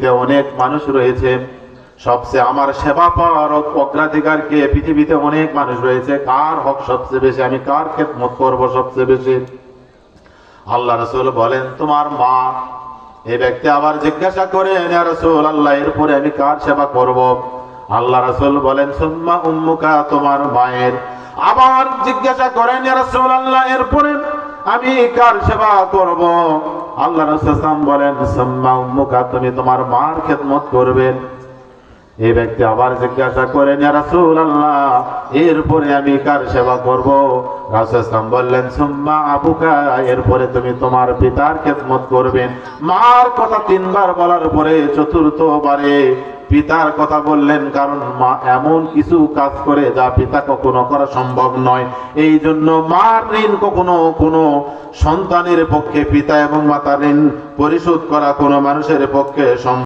পৃথিবীতে অনেক মানুষ রয়েছে, সবচেয়ে আমার সেবা পাওয়ার অগ্রাধিকারকে পৃথিবীতে অনেক মানুষ রয়েছে, কার হক সবচেয়ে বেশি, আমি কার খেদমত করব সবচেয়ে বেশি? আল্লাহ রাসূল বলেন তোমার মা। এই ব্যক্তি আবার জিজ্ঞাসা করেন ইয়া রাসূলুল্লাহ এরপরে আমি কার সেবা করব? আল্লাহ রাসূল বলেন সুম্মা উম্মুকা, তোমার মায়ের। আবার জিজ্ঞাসা করেন ইয়া রাসূলুল্লাহ এরপরে আমি কার সেবা করব? আল্লাহ রাসূল বলেন সুম্মা উম্মুকা, তুমি তোমার মার খেদমত করবে। এই ব্যক্তি আবার জিজ্ঞাসা করেন ইয়া রাসূলুল্লাহ এরপরে আমি কার সেবা করব? রাসূল বললেন সুম্মা আবুকা, এরপরে তুমি তোমার পিতার খেদমত করবে। মার কথা তিনবার বলার পরে চতুর্থবারে পিতার কথা বললেন, কারণ মা এমন কিছু কাজ করে যা পিতা কখনো করা সম্ভব নয়। এই জন্য মার ঋণ কখনো কোনো সন্তানের পক্ষে, পিতা এবং মাতার ঋণ পরিশোধ করা কোনো মানুষের পক্ষে সম্ভব